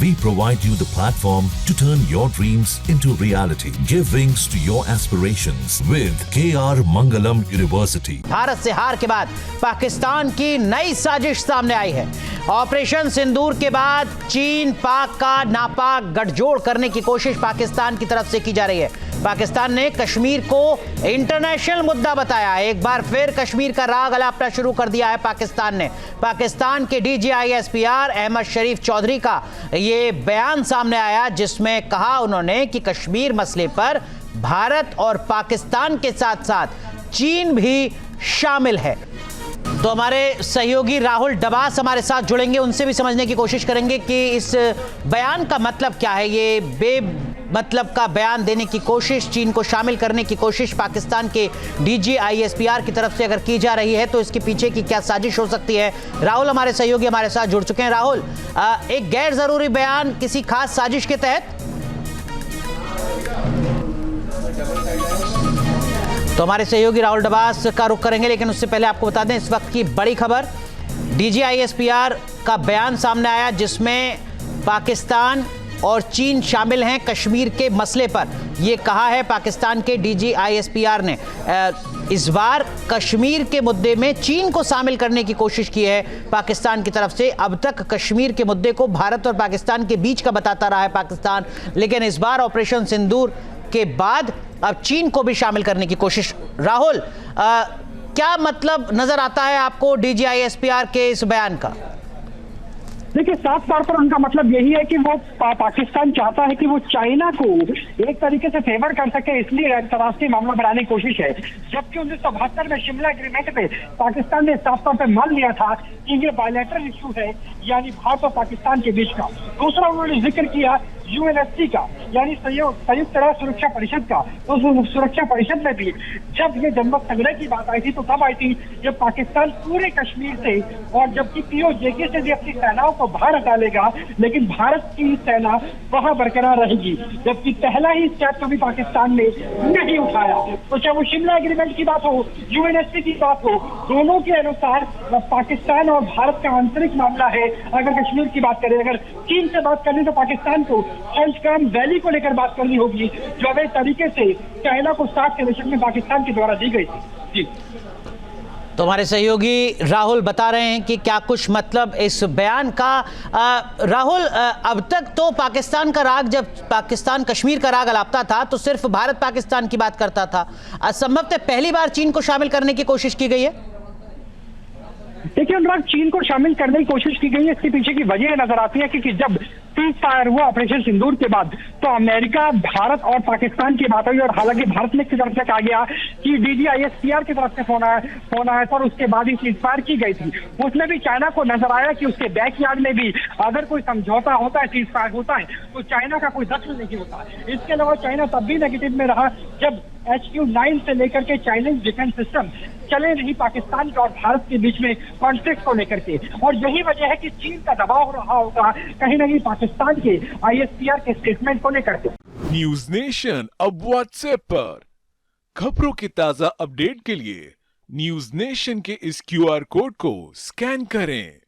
We provide you the platform to turn your dreams into reality. Give wings to your aspirations with KR Mangalam University. Bharat से हार के बाद पाकिस्तान की नई साजिश सामने आई है। ऑपरेशन सिंदूर के बाद चीन पाक का नापाक गठजोड़ करने की कोशिश पाकिस्तान की तरफ से की जा रही है। पाकिस्तान ने कश्मीर को इंटरनेशनल मुद्दा बताया। एक बार फिर कश्मीर का राग अलापना शुरू कर दिया है पाकिस्तान ने। पाकिस्तान के DGISPR अहमद शरीफ चौधरी का ये बयान सामने आया, जिसमें कहा उन्होंने कि कश्मीर मसले पर भारत और पाकिस्तान के साथ साथ चीन भी शामिल है। तो हमारे सहयोगी राहुल डबास हमारे साथ जुड़ेंगे, उनसे भी समझने की कोशिश करेंगे कि इस बयान का मतलब क्या है। ये मतलब का बयान देने की कोशिश, चीन को शामिल करने की कोशिश पाकिस्तान के DGISPR की तरफ से अगर की जा रही है तो इसके पीछे की क्या साजिश हो सकती है। राहुल हमारे सहयोगी हमारे साथ जुड़ चुके हैं। राहुल, एक गैर जरूरी बयान किसी खास साजिश के तहत? तो हमारे सहयोगी राहुल डबास का रुख करेंगे, लेकिन उससे पहले आपको बता दें इस वक्त की बड़ी खबर। DGISPR का बयान सामने आया जिसमें पाकिस्तान और चीन शामिल हैं कश्मीर के मसले पर। यह कहा है पाकिस्तान के DGISPR ने इस बार कश्मीर के मुद्दे में चीन को शामिल करने की कोशिश की है पाकिस्तान की तरफ से। अब तक कश्मीर के मुद्दे को भारत और पाकिस्तान के बीच का बताता रहा है पाकिस्तान, लेकिन इस बार ऑपरेशन सिंदूर के बाद अब चीन को भी शामिल करने की कोशिश। राहुल, क्या मतलब नजर आता है आपको DGISPR के इस बयान का? देखिए, साफ तौर पर उनका मतलब यही है कि वो पाकिस्तान चाहता है कि वो चाइना को एक तरीके से फेवर कर सके, इसलिए अंतर्राष्ट्रीय मामला बनाने की कोशिश है। जबकि 1972 में शिमला एग्रीमेंट पे पाकिस्तान ने साफ तौर पर मान लिया था कि ये बायलैटरल इशू है, यानी भारत और पाकिस्तान के बीच का। दूसरा उन्होंने जिक्र किया UNSC का, यानी संयुक्त राष्ट्र सुरक्षा परिषद का। तो सुरक्षा परिषद में भी जब ये जनमत संग्रह की बात आई थी तो कब आई थी, जब पाकिस्तान पूरे कश्मीर से और जबकि POJK से भी अपनी सेनाओं को बाहर हटा लेगा, लेकिन भारत की सेना वहां बरकरार रहेगी। जबकि पहला ही स्टेप कभी पाकिस्तान ने नहीं उठाया। तो चाहे वो शिमला एग्रीमेंट की बात हो, UNSC की बात हो, दोनों के अनुसार पाकिस्तान और भारत का आंतरिक मामला है। अगर कश्मीर की बात करें, अगर चीन से बात करें तो पाकिस्तान को पंचगाम वैली को लेकर बात करनी होगी, जो अवैध तरीके से चाइना को 60 के दशक में पाकिस्तान के द्वारा दी गई थी। जी, तो हमारे सहयोगी राहुल बता रहे हैं कि क्या कुछ मतलब इस बयान का। राहुल, अब तक तो पाकिस्तान का राग, जब पाकिस्तान कश्मीर का राग अलापता था तो सिर्फ भारत पाकिस्तान की बात करता था। संभवतः पहली बार चीन को शामिल करने की कोशिश की गई है। देखिए अनुराग, चीन को शामिल करने की कोशिश की गई है। इसके पीछे की वजह नजर आती है कि जब सीज फायर हुआ ऑपरेशन सिंदूर के बाद, तो अमेरिका, भारत और पाकिस्तान की बात हुई। और हालांकि भारत ने की तरफ से कहा गया कि DGISPR की तरफ से फोन आया था और उसके बाद ही सीज फायर की गई थी। उसमें भी चाइना को नजर आया कि उसके बैकयार्ड में भी अगर कोई समझौता होता है, सीज फायर होता है, तो चाइना का कोई दखल नहीं होता। इसके अलावा चाइना तब भी नेगेटिव में रहा जब HQ-9 से लेकर के चाइनीज डिफेंस सिस्टम चले नहीं पाकिस्तान और भारत के बीच में कॉन्फ्लिक्ट को लेकर के। और यही वजह है कि चीन का दबाव रहा होगा कहीं ना कहीं पाकिस्तान के ISPR के स्टेटमेंट को लेकर के। न्यूज नेशन अब व्हाट्सएप पर खबरों की ताजा अपडेट के लिए न्यूज नेशन के इस QR कोड को स्कैन करें।